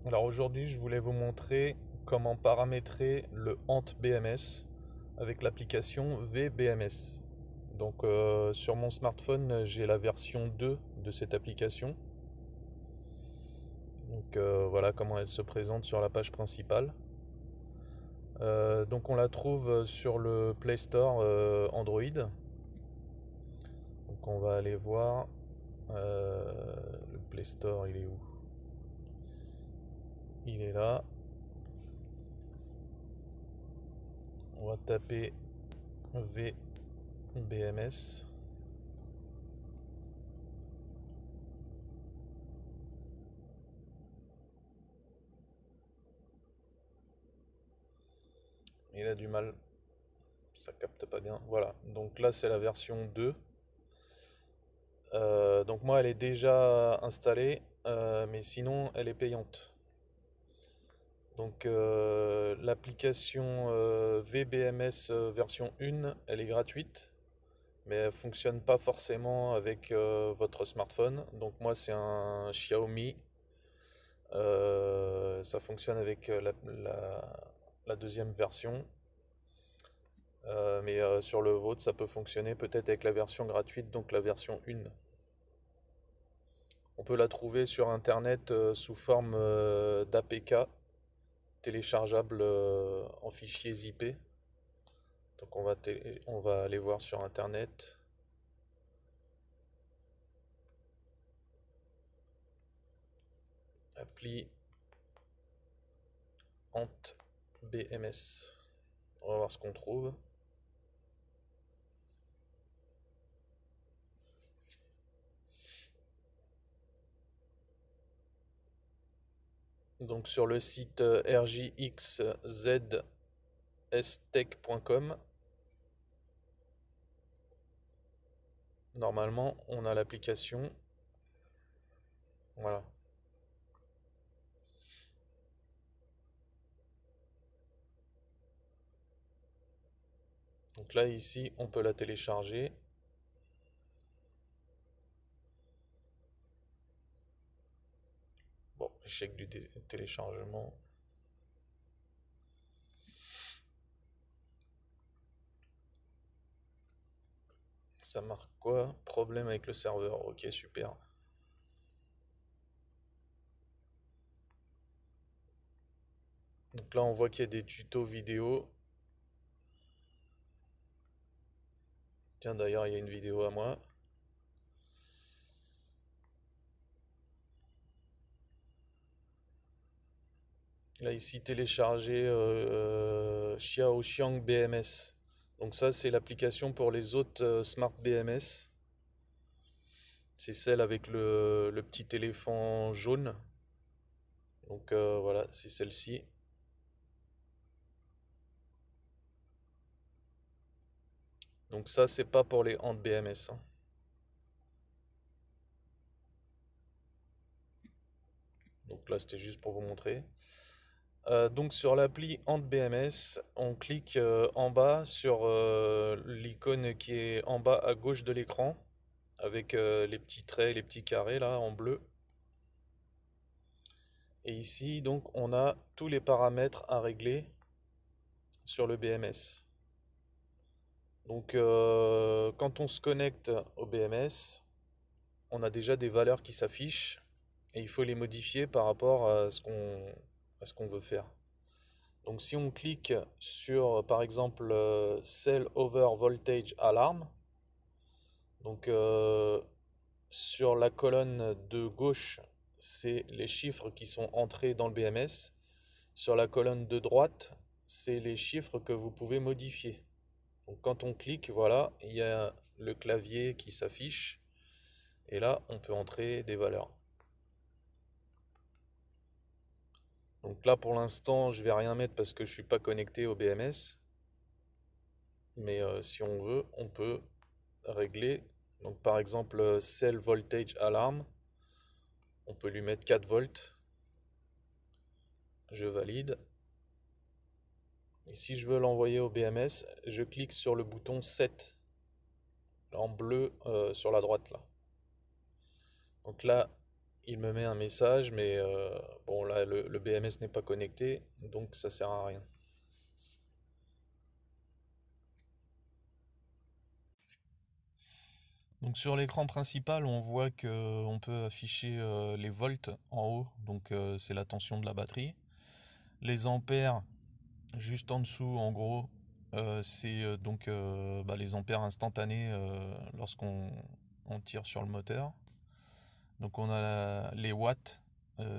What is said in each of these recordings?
Alors aujourd'hui, je voulais vous montrer comment paramétrer le Ant BMS avec l'application VBMS. Donc sur mon smartphone, j'ai la version 2 de cette application. Donc voilà comment elle se présente sur la page principale. Donc on la trouve sur le Play Store Android. Donc on va aller voir le Play Store, il est où? Il est là. On va taper VBMS. Il a du mal, ça capte pas bien. Voilà, donc là c'est la version 2. Donc moi elle est déjà installée, mais sinon elle est payante. Donc l'application VBMS version 1, elle est gratuite, mais elle fonctionne pas forcément avec votre smartphone. Donc moi c'est un Xiaomi. Ça fonctionne avec la deuxième version. Mais sur le vôtre, ça peut fonctionner peut-être avec la version gratuite, donc la version 1. On peut la trouver sur internet sous forme d'APK téléchargeable en fichier zippé. Donc on va aller voir sur internet. Appli Ant BMS. On va voir ce qu'on trouve. Donc sur le site rjxzstech.com, normalement on a l'application. Voilà. Donc là ici on peut la télécharger. Bon, échec du téléchargement. Ça marque quoi? Problème avec le serveur. Ok, super. Donc là, on voit qu'il y a des tutos vidéo. Tiens, d'ailleurs, il y a une vidéo à moi. Là, ici, télécharger Xiaoxiang BMS. Donc ça, c'est l'application pour les autres Smart BMS. C'est celle avec le petit éléphant jaune. Donc voilà, c'est celle-ci. Donc ça, c'est pas pour les Ant BMS, hein. Donc là, c'était juste pour vous montrer. Donc sur l'appli Ant BMS, on clique en bas sur l'icône qui est en bas à gauche de l'écran, avec les petits traits, les petits carrés là en bleu. Et ici, donc, on a tous les paramètres à régler sur le BMS. Donc quand on se connecte au BMS, on a déjà des valeurs qui s'affichent et il faut les modifier par rapport à ce qu'on veut faire. Donc si on clique sur par exemple Cell Over Voltage Alarm, donc sur la colonne de gauche, c'est les chiffres qui sont entrés dans le BMS. Sur la colonne de droite, c'est les chiffres que vous pouvez modifier. Donc quand on clique, voilà, il y a le clavier qui s'affiche. Et là, on peut entrer des valeurs. Donc là, pour l'instant, je vais rien mettre parce que je suis pas connecté au BMS. Mais si on veut, on peut régler. Donc par exemple, Cell Voltage Alarm. On peut lui mettre 4 volts. Je valide. Et si je veux l'envoyer au BMS, je clique sur le bouton Set. En bleu sur la droite là. Donc là, il me met un message, mais bon là le BMS n'est pas connecté, donc ça sert à rien. Donc sur l'écran principal, on voit que on peut afficher les volts en haut, donc c'est la tension de la batterie. Les ampères juste en dessous, en gros, c'est donc bah, les ampères instantanés lorsqu'on tire sur le moteur. Donc on a les watts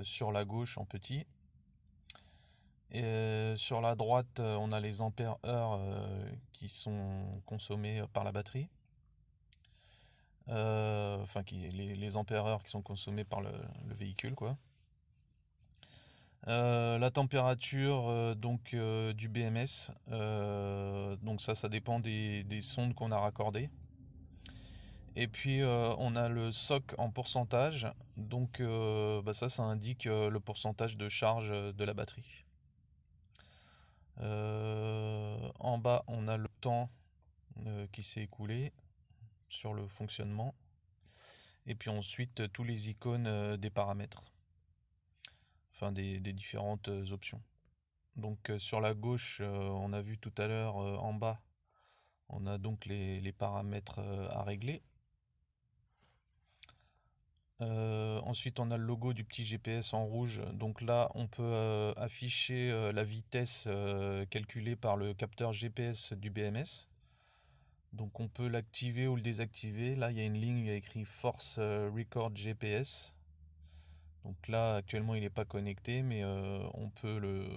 sur la gauche en petit. Et sur la droite, on a les ampères heure qui sont consommés par la batterie. Enfin, les ampères heure qui sont consommés par le véhicule, quoi. La température donc du BMS, donc ça dépend des sondes qu'on a raccordées. Et puis on a le SOC en pourcentage, donc bah, ça indique le pourcentage de charge de la batterie. En bas on a le temps qui s'est écoulé sur le fonctionnement. Et puis ensuite tous les icônes des paramètres, enfin des différentes options. Donc sur la gauche, on a vu tout à l'heure en bas, on a donc les paramètres à régler. Ensuite on a le logo du petit GPS en rouge, donc là on peut afficher la vitesse calculée par le capteur GPS du BMS. Donc on peut l'activer ou le désactiver. Là il y a une ligne, il y a écrit Force Record GPS. Donc là actuellement il n'est pas connecté, mais on peut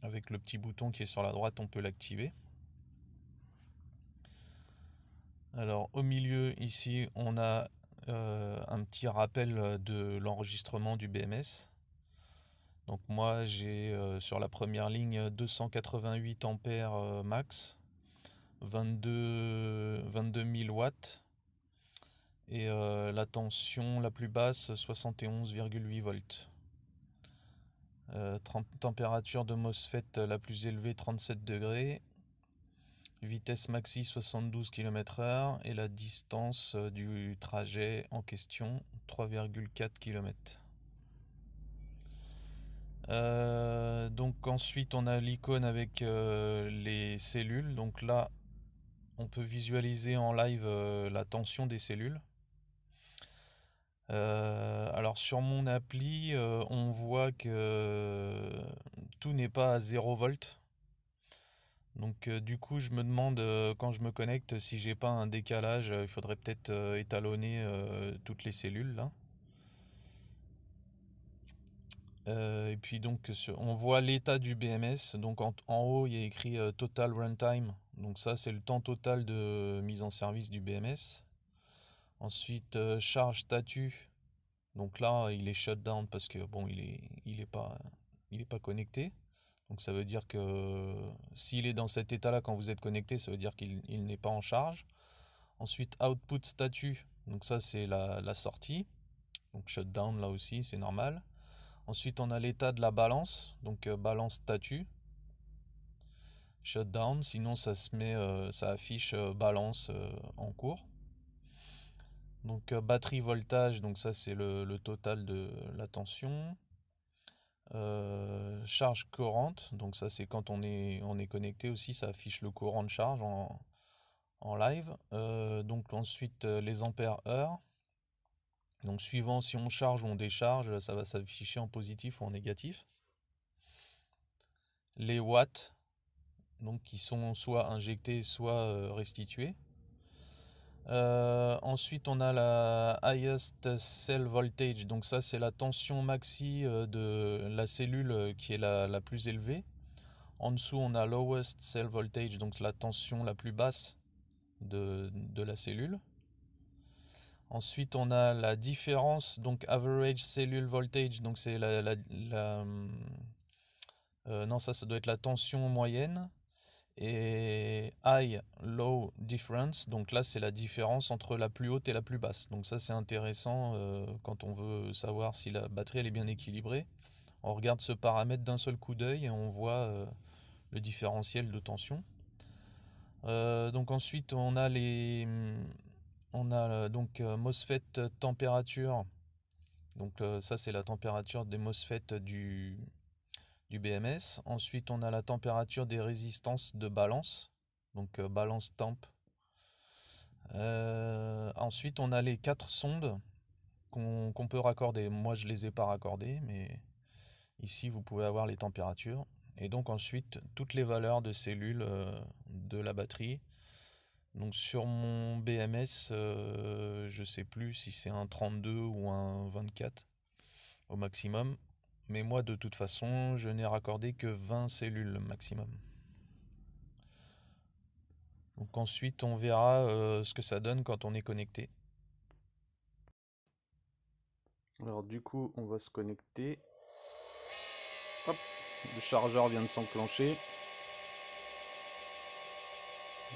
avec le petit bouton qui est sur la droite, on peut l'activer. Alors au milieu ici on a un petit rappel de l'enregistrement du BMS. Donc moi j'ai sur la première ligne 288 ampères max, 22 000 watts et la tension la plus basse 71,8 volts. Température de MOSFET la plus élevée 37 degrés. Vitesse maxi 72 km/h et la distance du trajet en question 3,4 km. Donc ensuite on a l'icône avec les cellules. Donc là on peut visualiser en live la tension des cellules. Alors sur mon appli on voit que tout n'est pas à 0 volt. Donc du coup je me demande quand je me connecte si j'ai pas un décalage, il faudrait peut-être étalonner toutes les cellules là. Et puis donc on voit l'état du BMS, donc en haut il y a écrit Total Runtime, donc ça c'est le temps total de mise en service du BMS. Ensuite charge statut, donc là il est shutdown parce que bon il est pas connecté. Donc ça veut dire que s'il est dans cet état-là quand vous êtes connecté, ça veut dire qu'il n'est pas en charge. Ensuite, output statut, donc ça c'est la sortie. Donc shutdown là aussi, c'est normal. Ensuite, on a l'état de la balance, donc balance statut. Shutdown, sinon ça se met, ça affiche balance en cours. Donc batterie voltage, donc ça c'est le total de la tension. Charge courante, donc ça c'est quand on est connecté aussi, ça affiche le courant de charge en live. Donc ensuite les ampères heure, donc suivant si on charge ou on décharge, ça va s'afficher en positif ou en négatif. Les watts, donc qui sont soit injectés soit restitués. Ensuite on a la highest cell voltage, donc ça c'est la tension maxi de la cellule qui est la plus élevée. En dessous on a lowest cell voltage, donc la tension la plus basse de la cellule. Ensuite on a la différence, donc average cellule voltage, donc c'est non ça doit être la tension moyenne. Et high low difference, donc là c'est la différence entre la plus haute et la plus basse. Donc ça c'est intéressant quand on veut savoir si la batterie elle est bien équilibrée. On regarde ce paramètre d'un seul coup d'œil et on voit le différentiel de tension. Donc ensuite on a donc MOSFET température, Donc ça c'est la température des MOSFET du BMS. Ensuite on a la température des résistances de balance, donc balance temp. Ensuite on a les 4 sondes qu'on peut raccorder. Moi je les ai pas raccordées, mais ici vous pouvez avoir les températures. Et donc ensuite toutes les valeurs de cellules de la batterie. Donc sur mon BMS, je sais plus si c'est un 32 ou un 24 au maximum. Mais moi de toute façon, je n'ai raccordé que 20 cellules maximum. Donc ensuite on verra ce que ça donne quand on est connecté. Alors du coup on va se connecter. Hop, le chargeur vient de s'enclencher.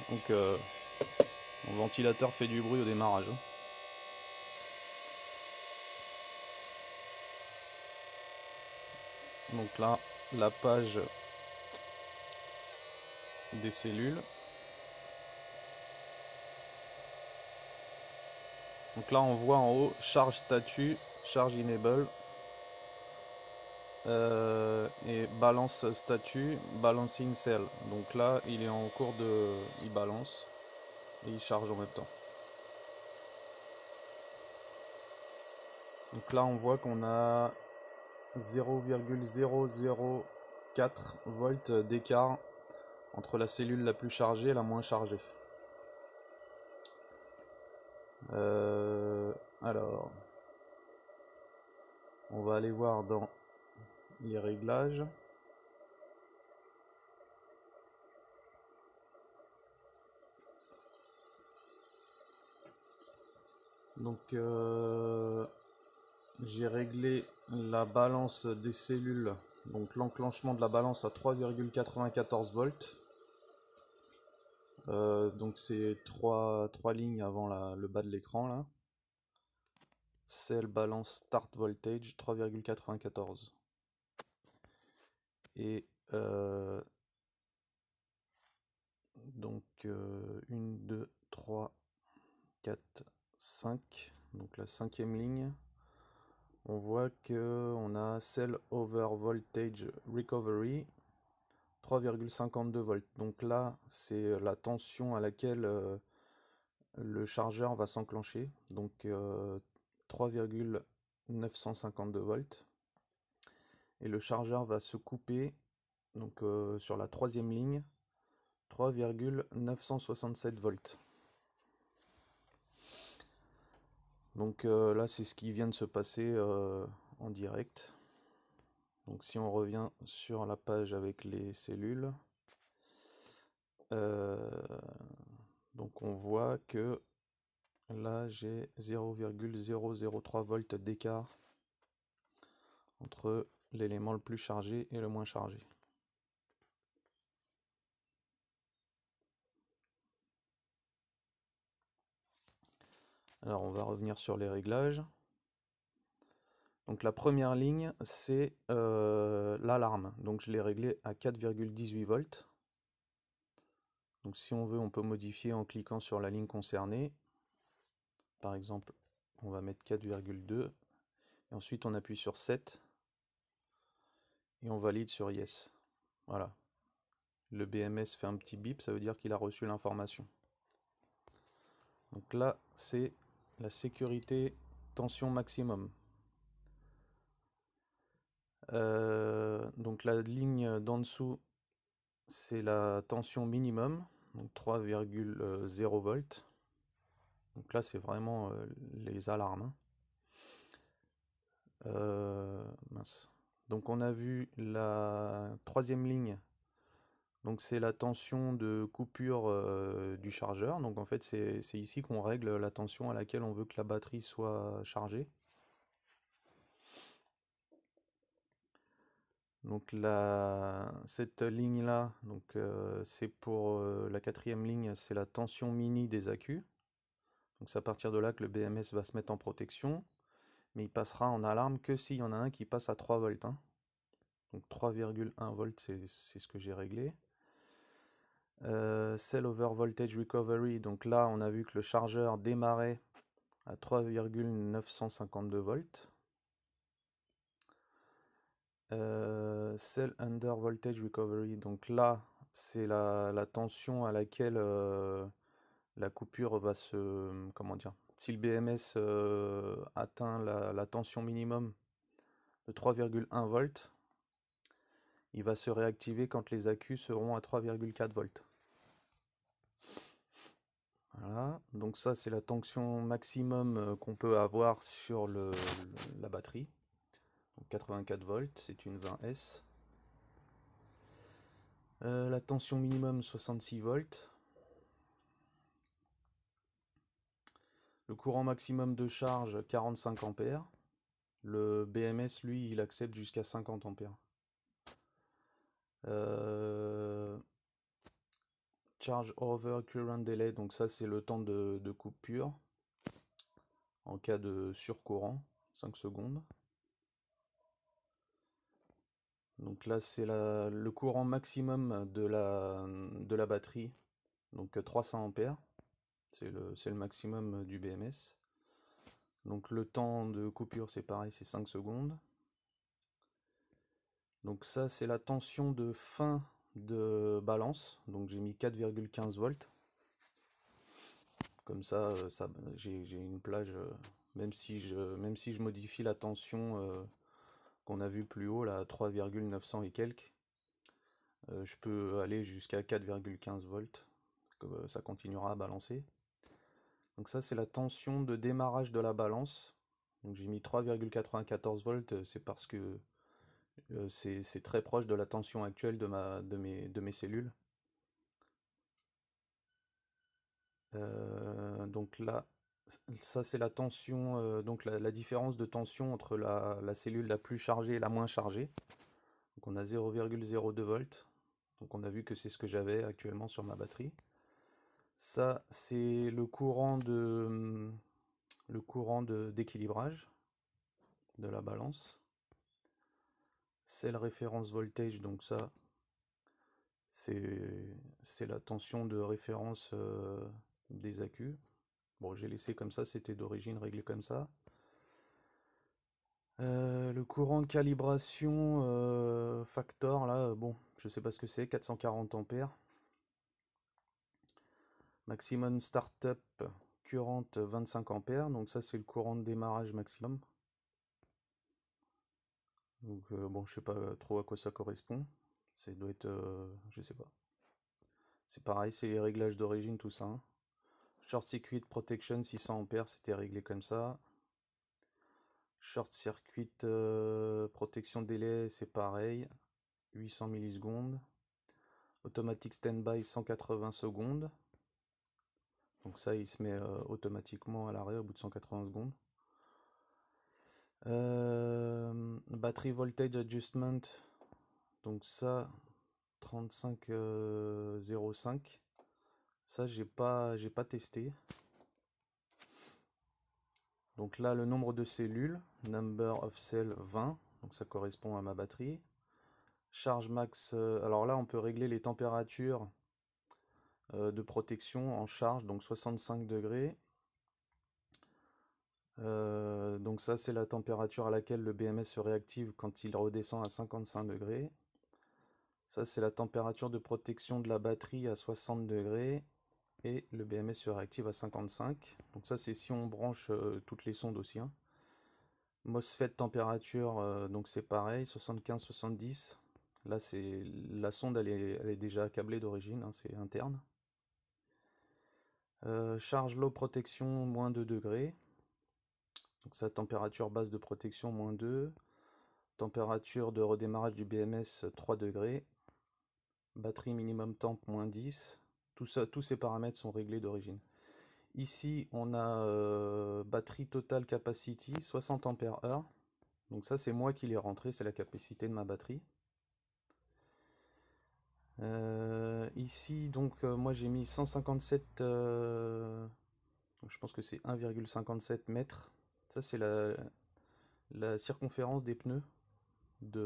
Donc mon ventilateur fait du bruit au démarrage. Donc là, la page des cellules. Donc là on voit en haut charge statut, charge enable et balance statut, balancing cell. Donc là il est en cours de... il balance et il charge en même temps. Donc là on voit qu'on a 0,004 volts d'écart entre la cellule la plus chargée et la moins chargée. Alors, on va aller voir dans les réglages. Donc, j'ai réglé la balance des cellules, donc l'enclenchement de la balance à 3,94 volts. Donc c'est trois lignes avant le bas de l'écran là. Cell balance start voltage 3,94. Et donc 1, 2, 3, 4, 5. Donc la cinquième ligne, on voit que on a cell over voltage recovery 3,52 volts. Donc là, c'est la tension à laquelle le chargeur va s'enclencher. Donc 3,952 volts. Et le chargeur va se couper donc sur la troisième ligne 3,967 volts. Donc là c'est ce qui vient de se passer en direct. Donc si on revient sur la page avec les cellules, donc on voit que là j'ai 0,003 volts d'écart entre l'élément le plus chargé et le moins chargé. Alors on va revenir sur les réglages. Donc la première ligne c'est l'alarme. Donc je l'ai réglé à 4,18 volts. Donc si on veut on peut modifier en cliquant sur la ligne concernée. Par exemple on va mettre 4,2 et ensuite on appuie sur 7 et on valide sur Yes. Voilà. Le BMS fait un petit bip, ça veut dire qu'il a reçu l'information. Donc là c'est la sécurité tension maximum. Donc la ligne d'en dessous c'est la tension minimum, donc 3,0 volts. Donc là c'est vraiment les alarmes. Mince. Donc on a vu la troisième ligne, donc c'est la tension de coupure du chargeur. Donc en fait c'est ici qu'on règle la tension à laquelle on veut que la batterie soit chargée. Donc cette ligne là, donc c'est pour la quatrième ligne, c'est la tension mini des accus. Donc c'est à partir de là que le BMS va se mettre en protection, mais il passera en alarme que s'il y en a un qui passe à 3 volts. Hein. Donc 3,1 volts c'est ce que j'ai réglé. Cell over voltage recovery, donc là on a vu que le chargeur démarrait à 3,952 volts. Cell under voltage recovery. Donc là, c'est la tension à laquelle la coupure va se... Comment dire? Si le BMS atteint la tension minimum de 3,1 volts, il va se réactiver quand les accus seront à 3,4 volts. Voilà, donc ça c'est la tension maximum qu'on peut avoir sur la batterie. Donc 84 volts, c'est une 20S. La tension minimum 66 volts. Le courant maximum de charge 45 ampères. Le BMS lui il accepte jusqu'à 50 ampères. Charge over current delay, donc ça c'est le temps de coupure en cas de surcourant, 5 secondes. Donc là c'est le courant maximum de la batterie, donc 300 ampères, c'est le maximum du BMS. Donc le temps de coupure c'est pareil, c'est 5 secondes. Donc ça c'est la tension de fin de balance, donc j'ai mis 4,15 volts. Comme ça, j'ai une plage, même si je modifie la tension qu'on a vue plus haut, là, 3,900 et quelques, je peux aller jusqu'à 4,15 volts, ça continuera à balancer. Donc ça, c'est la tension de démarrage de la balance. Donc j'ai mis 3,94 volts, c'est parce que c'est très proche de la tension actuelle de mes cellules. Donc là, ça c'est la tension, donc la différence de tension entre la cellule la plus chargée et la moins chargée. Donc on a 0,02 volts. Donc on a vu que c'est ce que j'avais actuellement sur ma batterie. Ça c'est le courant d'équilibrage de la balance. C'est le référence voltage, donc ça c'est la tension de référence des accus. Bon, j'ai laissé comme ça, c'était d'origine réglé comme ça. Le courant de calibration factor, là, bon, je sais pas ce que c'est, 440 ampères. Maximum startup current 25 ampères, donc ça c'est le courant de démarrage maximum. Donc bon, je sais pas trop à quoi ça correspond. Ça doit être, je sais pas. C'est pareil, c'est les réglages d'origine, tout ça. Hein. Short circuit protection 600 ampères, c'était réglé comme ça. Short circuit protection délai, c'est pareil, 800 millisecondes. Automatic standby 180 secondes. Donc ça, il se met automatiquement à l'arrêt au bout de 180 secondes. Battery voltage adjustment. Donc ça, 35,05. Ça, j'ai pas testé. Donc là, le nombre de cellules, number of cell 20. Donc ça correspond à ma batterie. Charge max, alors là, on peut régler les températures de protection en charge, donc 65 degrés. Donc ça c'est la température à laquelle le BMS se réactive quand il redescend à 55 degrés. Ça c'est la température de protection de la batterie à 60 degrés et le BMS se réactive à 55. Donc ça c'est si on branche toutes les sondes aussi. Hein. MOSFET température, donc c'est pareil, 75-70. Là c'est la sonde elle est déjà câblée d'origine, hein, c'est interne. Charge low protection, moins 2 degrés. Donc sa température basse de protection, moins 2. Température de redémarrage du BMS, 3 degrés. Batterie minimum temp, moins 10. Tout ça, tous ces paramètres sont réglés d'origine. Ici, on a batterie total capacity, 60 ampères heure. Donc ça, c'est moi qui l'ai rentré, c'est la capacité de ma batterie. Ici, donc, moi j'ai mis 157, donc je pense que c'est 1,57 mètres. Ça, c'est la circonférence des pneus du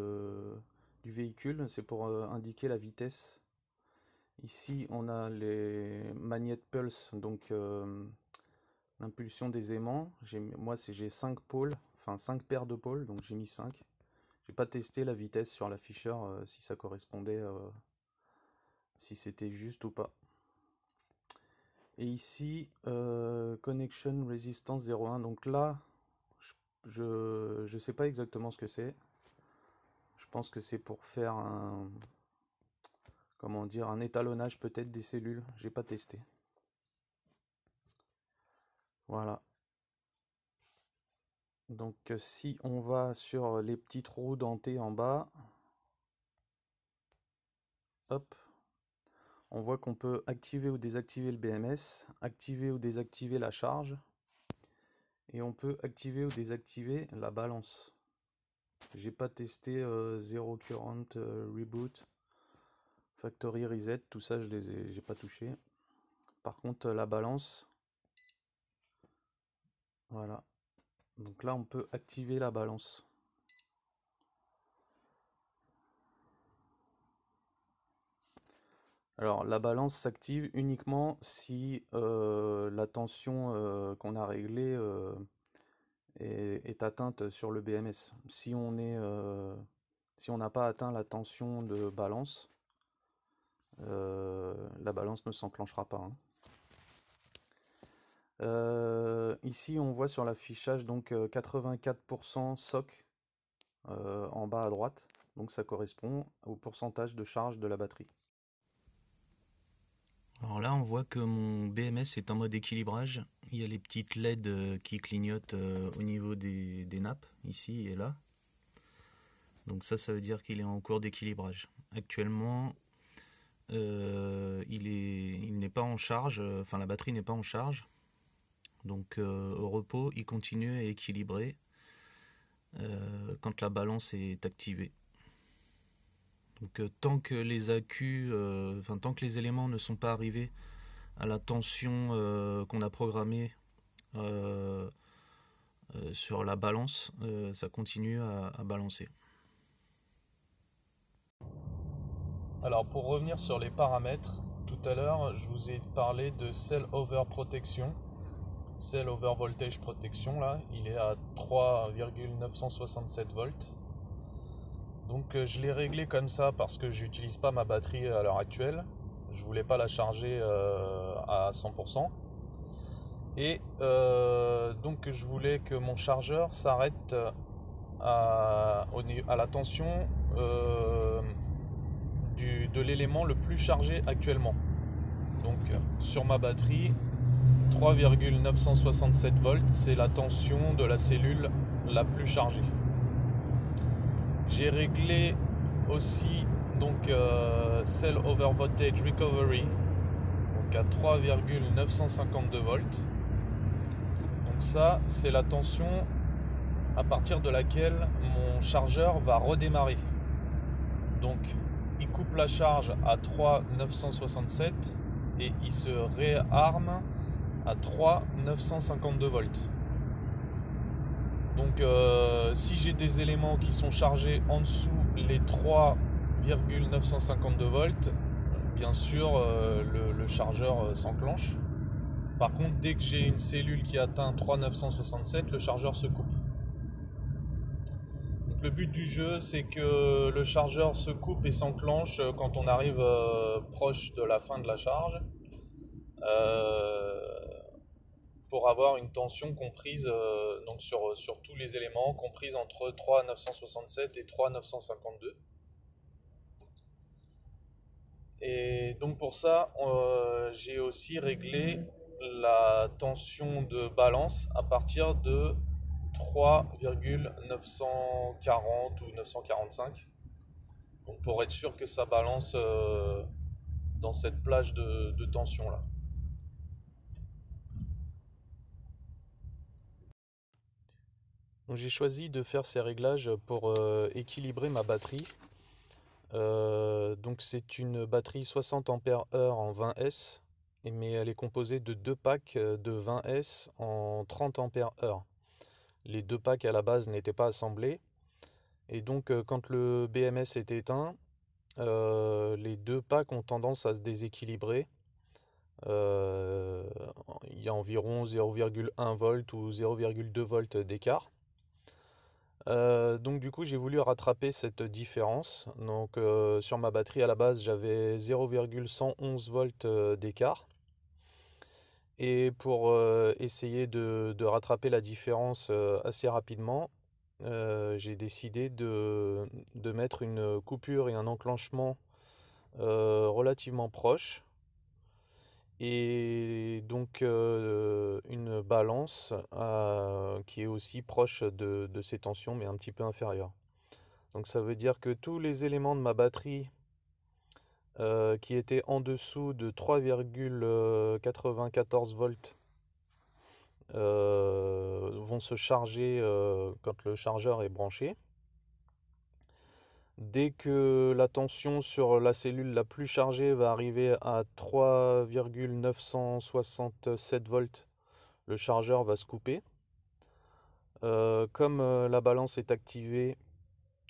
véhicule. C'est pour indiquer la vitesse. Ici, on a les magnet pulse, donc l'impulsion des aimants. Moi, j'ai 5 pôles, enfin 5 paires de pôles, donc j'ai mis 5. J'ai pas testé la vitesse sur l'afficheur, si ça correspondait, si c'était juste ou pas. Et ici, Connection Resistance 0,1. Donc là, je sais pas exactement ce que c'est. Je pense que c'est pour faire un, comment dire, un étalonnage peut-être des cellules. J'ai pas testé. Voilà. Donc si on va sur les petits trous dentés en bas, hop, on voit qu'on peut activer ou désactiver le BMS, activer ou désactiver la charge, et on peut activer ou désactiver la balance. J'ai pas testé Zero Current, Reboot, Factory Reset, tout ça j'ai pas touché. Par contre la balance, voilà. Donc là on peut activer la balance. Alors la balance s'active uniquement si la tension qu'on a réglée est atteinte sur le BMS. Si on n'a pas atteint la tension de balance, la balance ne s'enclenchera pas, hein. Ici on voit sur l'affichage donc 84% SOC en bas à droite, donc ça correspond au pourcentage de charge de la batterie. Alors là on voit que mon BMS est en mode équilibrage. Il y a les petites LED qui clignotent au niveau des nappes, ici et là. Donc ça veut dire qu'il est en cours d'équilibrage. Actuellement il n'est pas en charge, enfin la batterie n'est pas en charge. Donc au repos il continue à équilibrer quand la balance est activée. Donc tant que les accus, tant que les éléments ne sont pas arrivés à la tension qu'on a programmée sur la balance, ça continue à balancer. Alors pour revenir sur les paramètres, tout à l'heure je vous ai parlé de Cell Over Protection. Cell Over Voltage Protection, là, il est à 3,967 volts. Donc je l'ai réglé comme ça parce que j'utilise pas ma batterie à l'heure actuelle. Je voulais pas la charger à 100%. Et donc je voulais que mon chargeur s'arrête à la tension de l'élément le plus chargé actuellement. Donc sur ma batterie, 3,967 volts, c'est la tension de la cellule la plus chargée. J'ai réglé aussi donc Cell Over Voltage Recovery, donc à 3,952 volts. Donc ça, c'est la tension à partir de laquelle mon chargeur va redémarrer. Donc il coupe la charge à 3,967 et il se réarme à 3,952 volts. Donc si j'ai des éléments qui sont chargés en dessous les 3,952 volts, bien sûr le chargeur s'enclenche. Par contre, dès que j'ai une cellule qui atteint 3,967, le chargeur se coupe. Donc le but du jeu, c'est que le chargeur se coupe et s'enclenche quand on arrive proche de la fin de la charge. Pour avoir une tension comprise donc sur tous les éléments, comprise entre 3,967 et 3,952. Et donc pour ça, j'ai aussi réglé la tension de balance à partir de 3,940 ou 945. Donc pour être sûr que ça balance dans cette plage de tension là. Donc j'ai choisi de faire ces réglages pour équilibrer ma batterie. Donc c'est une batterie 60 Ah en 20S, mais elle est composée de deux packs de 20S en 30 Ah. Les deux packs à la base n'étaient pas assemblés. Et donc quand le BMS est éteint, les deux packs ont tendance à se déséquilibrer. Il y a environ 0,1 volt ou 0,2 volts d'écart. Donc du coup j'ai voulu rattraper cette différence. Donc sur ma batterie à la base j'avais 0,111 volts d'écart. Et pour essayer de rattraper la différence assez rapidement, j'ai décidé de mettre une coupure et un enclenchement relativement proches. Et donc une balance qui est aussi proche de ces tensions mais un petit peu inférieure. Donc ça veut dire que tous les éléments de ma batterie qui étaient en dessous de 3,94 volts vont se charger quand le chargeur est branché. Dès que la tension sur la cellule la plus chargée va arriver à 3,967 volts, le chargeur va se couper. Comme la balance est activée,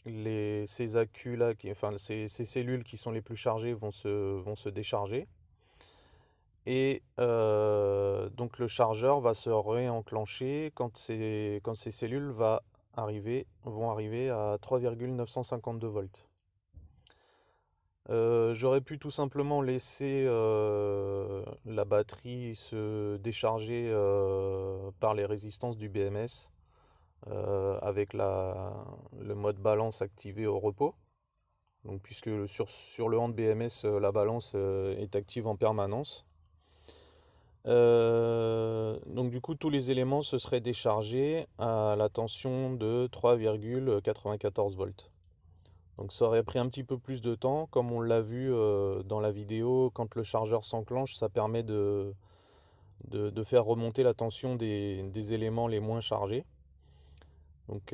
ces accus là, enfin ces cellules qui sont les plus chargées vont se décharger. Et donc le chargeur va se réenclencher quand ces cellules vont arriver à 3,952 volts. J'aurais pu tout simplement laisser la batterie se décharger par les résistances du BMS avec le mode balance activé au repos. Donc, puisque sur le hand BMS, la balance est active en permanence. Donc du coup tous les éléments se seraient déchargés à la tension de 3,94 volts. Donc ça aurait pris un petit peu plus de temps, comme on l'a vu dans la vidéo, quand le chargeur s'enclenche, ça permet de faire remonter la tension des éléments les moins chargés. Donc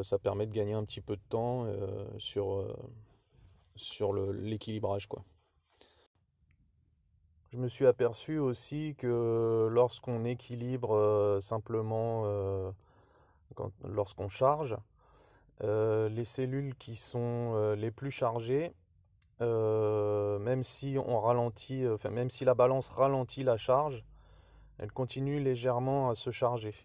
ça permet de gagner un petit peu de temps sur l'équilibrage, quoi. Je me suis aperçu aussi que lorsqu'on équilibre simplement lorsqu'on charge, les cellules qui sont les plus chargées, même si on ralentit, enfin même si la balance ralentit la charge, elle continue légèrement à se charger.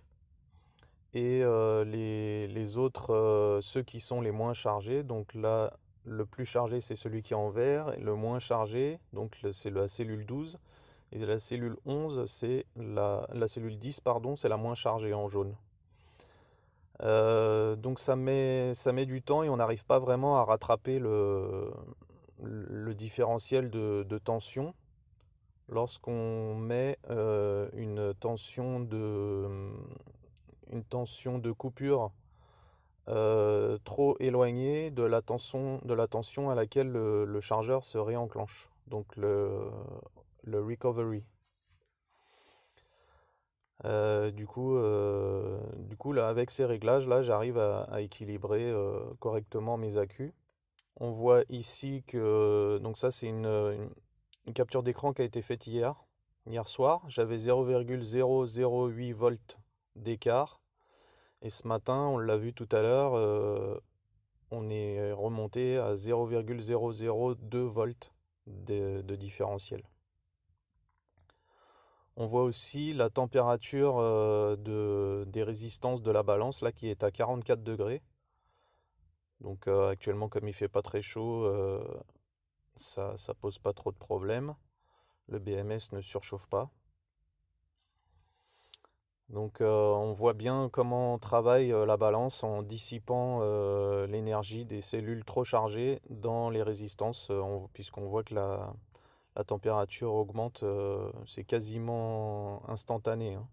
Et les autres, ceux qui sont les moins chargés, donc là, le plus chargé c'est celui qui est en vert, et le moins chargé, donc c'est la cellule 12, et la cellule 11, c'est la cellule 10, pardon, c'est la moins chargée en jaune. Donc ça met du temps et on n'arrive pas vraiment à rattraper le différentiel de tension lorsqu'on met une tension de coupure trop éloignée de la tension à laquelle le chargeur se réenclenche. Donc le recovery. Du coup là, avec ces réglages là, j'arrive à équilibrer correctement mes accus. On voit ici que donc ça c'est une capture d'écran qui a été faite hier soir. J'avais 0,008 volts d'écart et ce matin, on l'a vu tout à l'heure, on est remonté à 0,002 volts de différentiel. On voit aussi la température des résistances de la balance là qui est à 44 degrés. Donc actuellement comme il fait pas très chaud, ça pose pas trop de problèmes. Le BMS ne surchauffe pas. Donc on voit bien comment travaille la balance en dissipant l'énergie des cellules trop chargées dans les résistances, puisqu'on voit que la température augmente, c'est quasiment instantané, hein.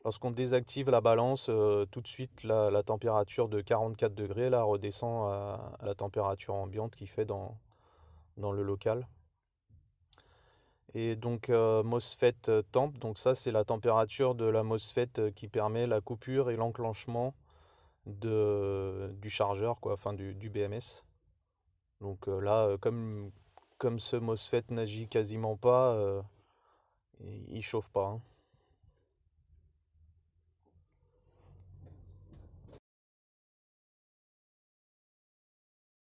Lorsqu'on désactive la balance, tout de suite la température de 44 degrés là, redescend à la température ambiante qu'il fait dans le local. Et donc MOSFET temp, donc ça c'est la température de la MOSFET qui permet la coupure et l'enclenchement du chargeur, quoi, enfin du BMS. Donc là, comme ce MOSFET n'agit quasiment pas, il chauffe pas, hein.